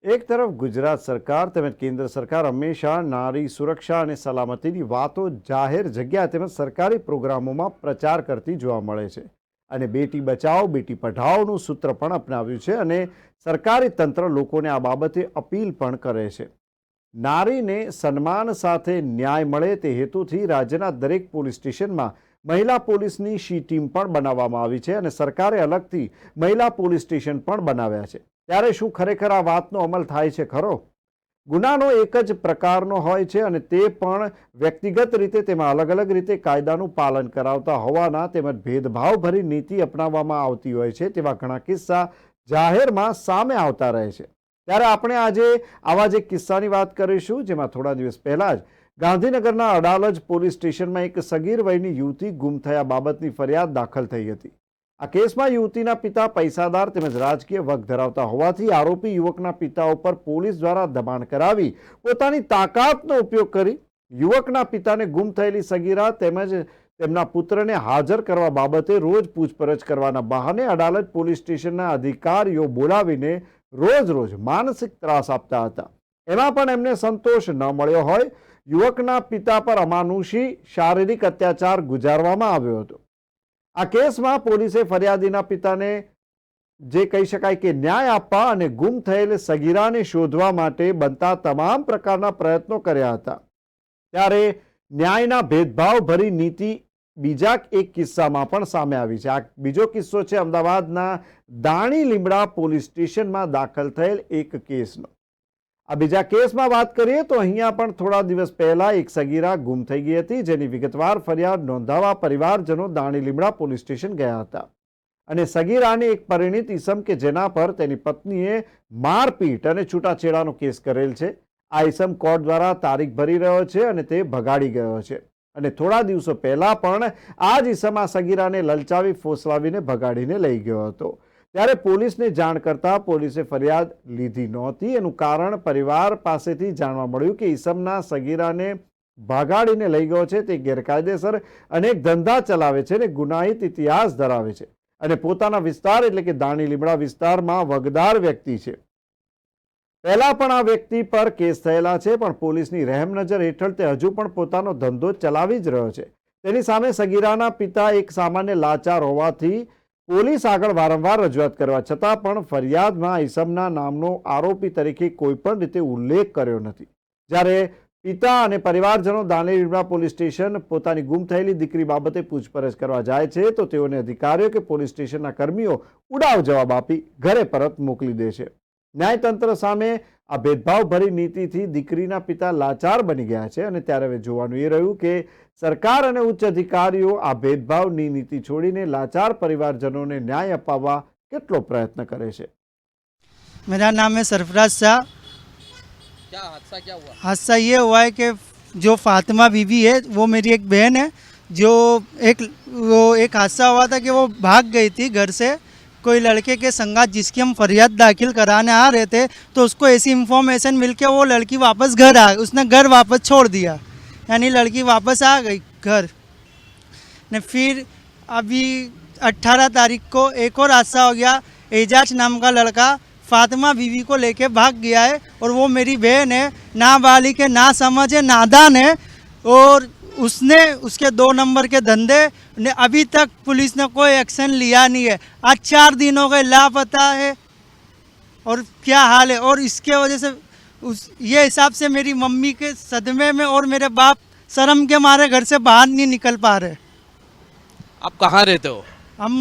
એક તરફ ગુજરાત સરકાર તેમજ કેન્દ્ર સરકાર હંમેશા નારી સુરક્ષા અને સલામતીની વાતો જાહેર જગ્યા તેમજ સરકારી પ્રોગ્રામોમાં પ્રચાર કરતી જોવા મળે છે અને બેટી બચાવો બેટી પઢાઓનું સૂત્ર પણ અપનાવ્યું છે અને સરકારી તંત્ર લોકોને આ બાબતે અપીલ પણ કરે છે। નારીને સન્માન સાથે ન્યાય મળે તે હેતુથી રાજ્યના દરેક પોલીસ સ્ટેશનમાં મહિલા પોલીસની શી ટીમ પણ બનાવવામાં આવી છે અને સરકારે અલગથી મહિલા પોલીસ સ્ટેશન પણ બનાવ્યા છે। ત્યારે શું ખરેખર આ વાતનો અમલ થાય છે ખરો? ગુનાનો એક જ પ્રકારનો હોય છે અને તે પણ વ્યક્તિગત રીતે તેમાં અલગ અલગ રીતે કાયદાનું પાલન કરાવતા હોવાના તેમજ ભેદભાવભરી નીતિ અપનાવવામાં આવતી હોય છે તેવા ઘણા કિસ્સા જાહેરમાં સામે આવતા રહે છે। ત્યારે આપણે આજે આવા જ એક કિસ્સાની વાત કરીશું, જેમાં થોડા દિવસ પહેલા જ ગાંધીનગરના અડાલજ પોલીસ સ્ટેશનમાં એક સગીર વયની યુવતી ગુમ થયા બાબતની ફરિયાદ દાખલ થઈ હતી। આ કેસમાં યુવતીના પિતા પૈસાદાર તેમજ રાજકીય વગ ધરાવતા હોવાથી આરોપી યુવકના પિતા ઉપર પોલીસ દ્વારા દબાણ કરાવી પોતાની તાકાતનો ઉપયોગ કરી યુવકના પિતાને ગુમ થયેલી સગીરા તેમજ તેમના પુત્રને હાજર કરવા બાબતે રોજ પૂછપરછ કરવાના બહાને અડાલજ પોલીસ સ્ટેશનના અધિકારીઓ બોલાવીને રોજ માનસિક ત્રાસ આપતા હતા। એમાં પણ એમને સંતોષ ન મળ્યો હોય યુવકના પિતા પર અમાનુષી શારીરિક અત્યાચાર ગુજારવામાં આવ્યો હતો। આ કેસમાં પોલીસે ફરિયાદીના પિતાને જે કહી શકાય કે ન્યાય આપવા અને ગુમ થયેલ સગીરાને શોધવા માટે બનતા તમામ પ્રકારના પ્રયત્નો કર્યા હતા। ત્યારે ન્યાયના ભેદભાવભરી નીતિ બીજા એક કિસ્સામાં પણ સામે આવી છે। આ બીજો કિસ્સો છે અમદાવાદના દાણી લીમડા પોલીસ સ્ટેશનમાં દાખલ થયેલ એક કેસનો। આ બીજા કેસમાં વાત કરીએ તો અહીંયા પણ થોડા દિવસ પહેલા એક સગીરા ગુમ થઈ ગઈ હતી, જેની વિગતવાર ફરિયાદ નોંધાવવા પરિવારજનો દાણી લીમડા પોલીસ સ્ટેશન ગયા હતા અને સગીરાને એક પરિણીત ઈસમ કે જેના પર તેની પત્નીએ મારપીટ અને છૂટાછેડાનો કેસ કરેલ છે, આ ઈસમ કોર્ટ દ્વારા તારીખ ભરી રહ્યો છે અને તે ભગાડી ગયો છે અને થોડા દિવસો પહેલા પણ આ જ ઈસમ આ સગીરાને લલચાવી ફોસલાવીને ભગાડીને લઈ ગયો હતો। ત્યારે પોલીસને જાણ કરતા પોલીસે ફરિયાદ લીધી નહોતી। એનું કારણ પરિવાર પાસેથી જાણવા મળ્યું કે ઈસમના સગીરાને ભગાડીને લઈ ગયો છે તે ગેરકાયદેસર અનેક ધંધા ચલાવે છે અને ગુનાહિત ઇતિહાસ ધરાવે છે અને પોતાના વિસ્તાર એટલે કે દાણી લીમડા વિસ્તારમાં વગદાર વ્યક્તિ છે। પહેલા પણ આ વ્યક્તિ પર કેસ થયેલા છે, પણ પોલીસની રહેમ નજર હેઠળ તે હજુ પણ પોતાનો ધંધો ચલાવી જ રહ્યો છે। તેની સામે સગીરાના પિતા એક સામાન્ય લાચાર હોવાથી પોલીસ આગળ વારંવાર રજૂઆત કરવા છતાં પણ ફરિયાદમાં ઈસમના નામનો આરોપી તરીકે કોઈ પણ રીતે ઉલ્લેખ કર્યો નથી। જ્યારે પિતા અને પરિવારજનો દાણી લીમડા પોલીસ સ્ટેશન પોતાની ગુમ થયેલી દીકરી બાબતે પૂછપરછ કરવા જાય છે તો તેઓને અધિકારીઓ કે પોલીસ સ્ટેશનના કર્મીઓ ઉડાવ જવાબ આપી ઘરે પરત મોકલી દે છે। ન્યાયતંત્ર સામે આ ભેદભાવભરી નીતિથી દીકરીના પિતા લાચાર બની ગયા છે અને ત્યારે હવે જોવાનું એ રહ્યું કે સરકાર અને ઉચ્ચ અધિકારીઓ આ ભેદભાવની નીતિ છોડીને લાચાર પરિવારજનોને ન્યાય અપાવવા કેટલો પ્રયત્ન કરે છે। मेरा नाम है सरफराज शाह। क्या हादसा क्या हुआ? हादसा ये हुआ है कि जो फातिमा बीवी है वो मेरी एक बहन है, जो एक हादसा हुआ था कि वो भाग गई थी घर से कोई लड़के के संगात, जिसकी हम फरियाद दाखिल कराने आ रहे थे तो उसको ऐसी इन्फॉर्मेशन मिल के वो लड़की वापस घर आ गई, उसने घर वापस छोड़ दिया, यानी लड़की वापस आ गई घर ने। फिर अभी 18 तारीख को एक और हादसा हो गया। एजाज नाम का लड़का फातिमा बीवी को लेके भाग गया है और वो मेरी बहन है, नाबालिग है, ना समझ है, नादान है और उसने उसके 2 नंबर के धंधे ने अभी तक पुलिस ने कोई एक्शन लिया नहीं है। आज 4 दिन हो गए लापता है और क्या हाल है। और इसके वजह से ये हिसाब से मेरी मम्मी के सदमे में और मेरे बाप शर्म के मारे घर से बाहर नहीं निकल पा रहे। आप कहाँ रहते हो? हम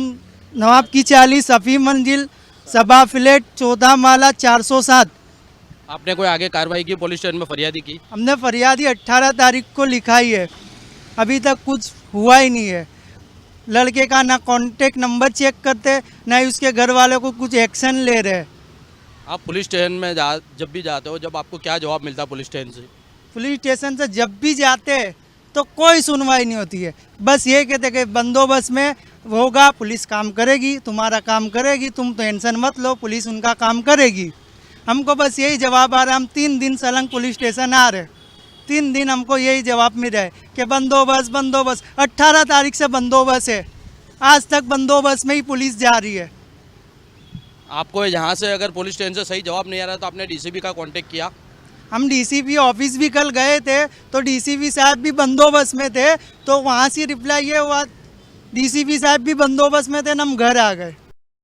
नवाब की 40 सफ़ी मंजिल सभा फ्लैट 14 माला 407। आपने कोई आगे कार्रवाई की? पुलिस स्टेशन में फरियादी की? हमने फरियादी 18 तारीख को लिखाई है, अभी तक कुछ हुआ ही नहीं है। लड़के का ना कॉन्टेक्ट नंबर चेक करते, ना ही उसके घर वालों को कुछ एक्शन ले रहे। आप पुलिस स्टेशन में जब भी जाते हो, जब आपको क्या जवाब मिलता है पुलिस स्टेशन से? पुलिस स्टेशन से जब भी जाते तो कोई सुनवाई नहीं होती है, बस ये कहते कि बंदोबस्त में होगा, पुलिस काम करेगी, तुम्हारा काम करेगी, तुम टेंशन मत लो, पुलिस उनका काम करेगी। हमको बस यही जवाब आ रहा है। हम 3 दिन सलंग पुलिस स्टेशन आ रहे, 3 दिन हमको यही जवाब मिल रहा है कि बंदोबस्त बंदोबस्त। 18 तारीख से बंदोबस्त है, आज तक बंदोबस्त में ही पुलिस जा रही है। आपको यहाँ से अगर पुलिस स्टेशन से सही जवाब नहीं आ रहा तो आपने डीसीपी का कांटेक्ट किया? हम डीसीपी ऑफिस भी कल गए थे तो डीसीपी साहब भी बंदोबस्त में थे, तो वहाँ से रिप्लाई ये हुआ डीसीपी साहब भी बंदोबस्त में थे न हम घर आ गए।